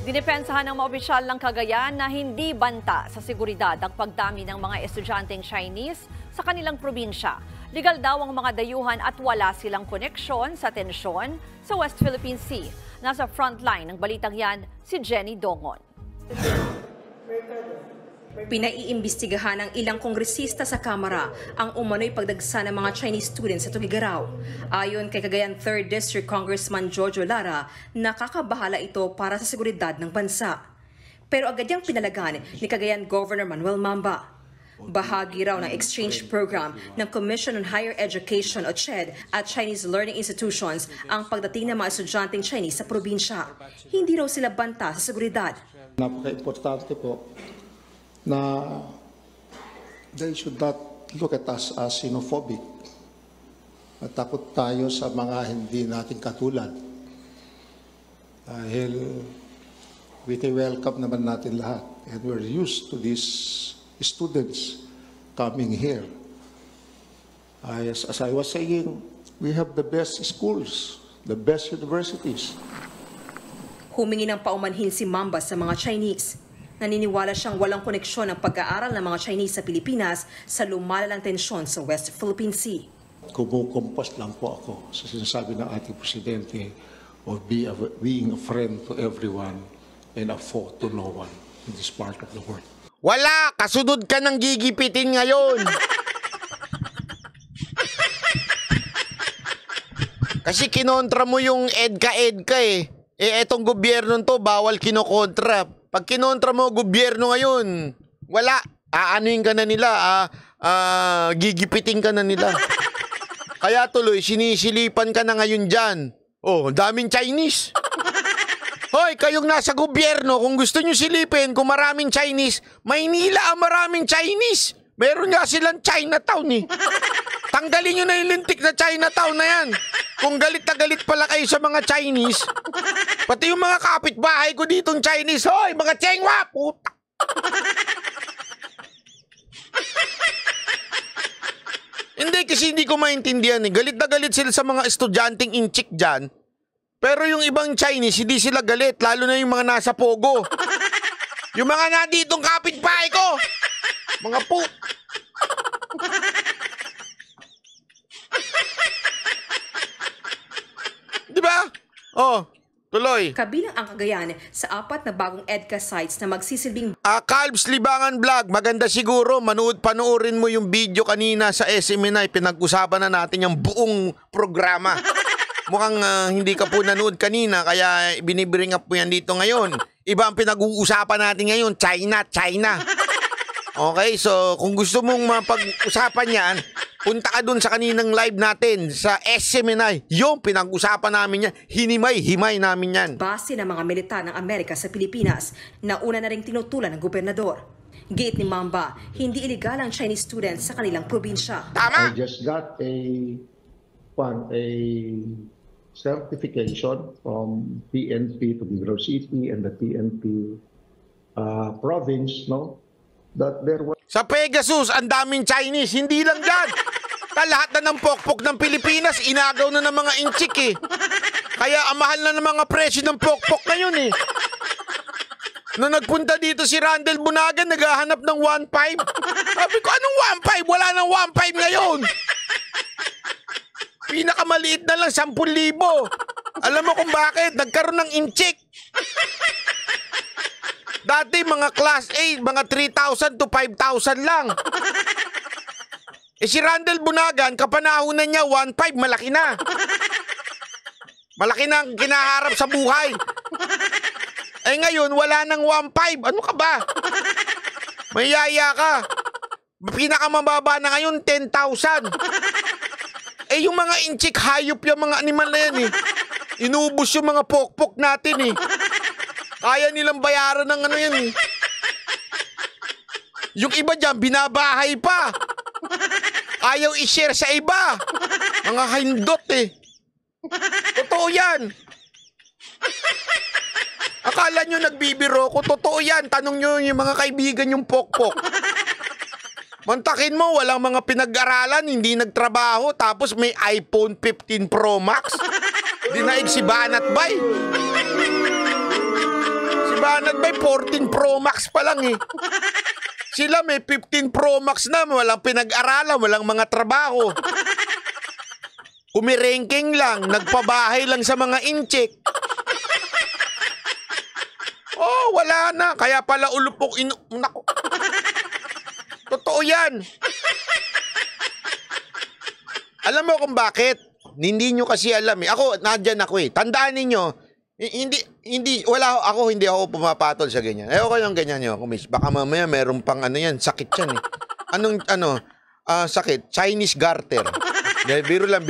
Dinipensahan ng mga opisyal ng Cagayan na hindi banta sa seguridad ang pagdami ng mga estudyanteng Chinese sa kanilang probinsya. Legal daw ang mga dayuhan at wala silang koneksyon sa tensyon sa West Philippine Sea. Nasa frontline ng balitang yan si Jenny Dongon. Pinaiimbestigahan ng ilang kongresista sa Kamara ang umano'y pagdagsa ng mga Chinese students sa Tugigaraw. Ayon kay Cagayan 3rd District Congressman Jojo Lara, nakakabahala ito para sa seguridad ng bansa. Pero agad niyang pinalagan ni Cagayan Governor Manuel Mamba. Bahagi raw ng exchange program ng Commission on Higher Education o CHED at Chinese Learning Institutions ang pagdating ng mga estudyanteng Chinese sa probinsya. Hindi raw sila banta sa seguridad. Napaka-importante po na they should not look at us as xenophobic. Matakot tayo sa mga hindi natin katulad. Dahil welcome naman natin lahat. And we're used to these students coming here. As I was saying, we have the best schools, the best universities. Humingi ng paumanhin si Mamba sa mga Chinese. Naniniwala siyang walang koneksyon ang pag-aaral ng mga Chinese sa Pilipinas sa lumalalang tensyon sa West Philippine Sea. Kumukumpos lang po ako sa sinasabi ng ating presidente of being a friend to everyone and a foe to no one in this part of the world. Wala! Kasunod ka ng gigipitin ngayon! Kasi kinontra mo yung EDCA eh. Etong gobyerno to, bawal kinokontra. Pag kinontra mo gobyerno ngayon, wala. Aanuin ka na nila, gigipitin ka na nila. Kaya tuloy, sinisilipan ka na ngayon dyan. Oh, daming Chinese. Hoy, kayong nasa gobyerno, kung gusto nyo silipin, kung maraming Chinese, Maynila ang maraming Chinese. Meron nga silang Chinatown eh. Tanggalin nyo na yung lintik na Chinatown na yan. Kung galit na galit pala kayo sa mga Chinese, pati yung mga kapitbahay ko ditong Chinese, hoy, mga Chengwa, puta! Hindi, kasi hindi ko maintindihan eh. Galit na galit sila sa mga estudyanteng inchik dyan. Pero yung ibang Chinese, hindi sila galit. Lalo na yung mga nasa Pogo. Yung mga nanditong kapitbahay ko. Mga po. Diba? Oh, tuloy. Kabilang ang Cagayan sa 4 na bagong EDCA sites na magsisilbing Calbs Libangan Vlog, maganda siguro panoorin mo yung video kanina sa SMNI. Pinag-usapan na natin yung buong programa. Mukhang hindi ka po nanood kanina, kaya binibring up po yan dito ngayon. Iba ang pinag-uusapan natin ngayon, China. Okay, so kung gusto mong mapag-usapan yan, punta ka dun sa kaninang live natin sa SMNI. Yung pinag-usapan namin yan, himay namin yan. Base ng mga militar ng Amerika sa Pilipinas na una na ring tinutulan ng gobernador. Giit ni Mamba, hindi illegal ang Chinese students sa kanilang probinsya. Tama! I just got a certification from PNP to Tugigaraw City and the PNP province, no? That there was... Sa Pegasus, ang daming Chinese, hindi lang dyan. Lahat na ng pokpok ng Pilipinas, inagaw na ng mga inchik eh. Kaya ang mahal na ng mga presyo ng pokpok ngayon eh. Nung nagpunta dito si Randel Bunagan, naghahanap ng 1.5. Sabi ko, anong 1.5? Wala nang 1.5 ngayon. Pinakamaliit na lang, 10,000. Alam mo kung bakit? Nagkaroon ng inchik. Dati mga class A, mga 3,000 to 5,000 lang. Si Randel Bunagan, kapanahunan niya, 1.5, malaki na. Malaki na ang kinaharap sa buhay. Ngayon, wala nang 1.5. Ano ka ba? Mayaya ka. Pinakamababa na ngayon, 10,000. Yung mga inchik, hayop yung mga animal na yan eh. Inubos yung mga pokpok natin eh. Kaya nilang bayaran ng ano yan eh. Yung iba dyan, binabahay pa. Ayaw i-share sa iba. Mga hindot eh. Totoo yan. Akala nyo nagbibiro ko, totoo yan. Tanong nyo yung mga kaibigan yung pokpok. Mantakin mo, walang mga pinag-aralan, hindi nagtrabaho, tapos may iPhone 15 Pro Max. Dinaig si Banat Bay. Si may 14 Pro Max pa lang eh. Sila may 15 Pro Max na, walang pinag-aralan, walang mga trabaho. Kumirengking lang, nagpabahay lang sa mga incheck. Oh, wala na. Kaya pala ulupok. Nako. Totoo yan. Alam mo kung bakit? Hindi nyo kasi alam eh. Ako, nandyan ako eh. Tandaan ninyo, hindi ako pumapatol sa ganyan. Ayoko yung ganyan nyo, kumis. Baka mamaya meron pang sakit yan eh. Sakit? Chinese garter. Biro lang.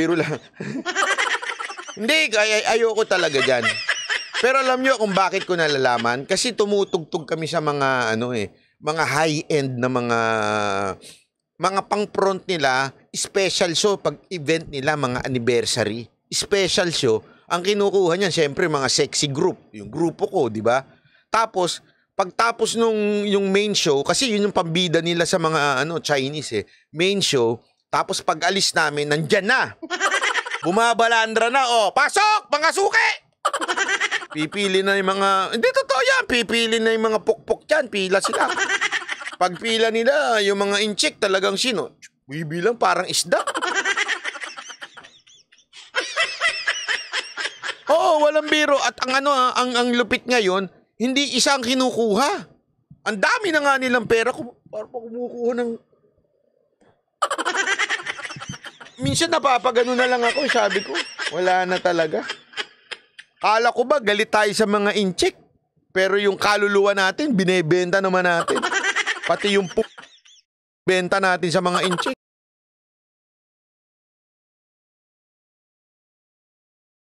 Hindi, ayoko talaga dyan. Pero alam nyo kung bakit ko nalalaman? Kasi tumutugtog kami sa mga, mga high-end na mga pang-front nila, special show pag event nila, mga anniversary. Special show, ang kinukuha niyan, syempre, mga sexy group. Yung grupo ko, di ba? Tapos, pagtapos yung main show, kasi yun yung pambida nila sa mga Chinese eh. Main show, tapos pag alis namin, nandyan na. Bumabalandra na, pasok, mga suki! Pipili na yung mga, hindi totoo yan, pipili na yung mga pukpok dyan, pila sila. Pag pila nila, yung mga incheck talagang sino, bibilang parang isda. Oo, walang biro. At ang lupit ngayon, hindi isang kinukuha. Ang dami na nga nilang pera, para pa kumukuha ng... Minsan napapagano na lang ako, sabi ko, wala na talaga. Kala ko ba galit tayo sa mga incheck? Pero yung kaluluwa natin, binebenta naman natin. Pati yung benta natin sa mga incheck.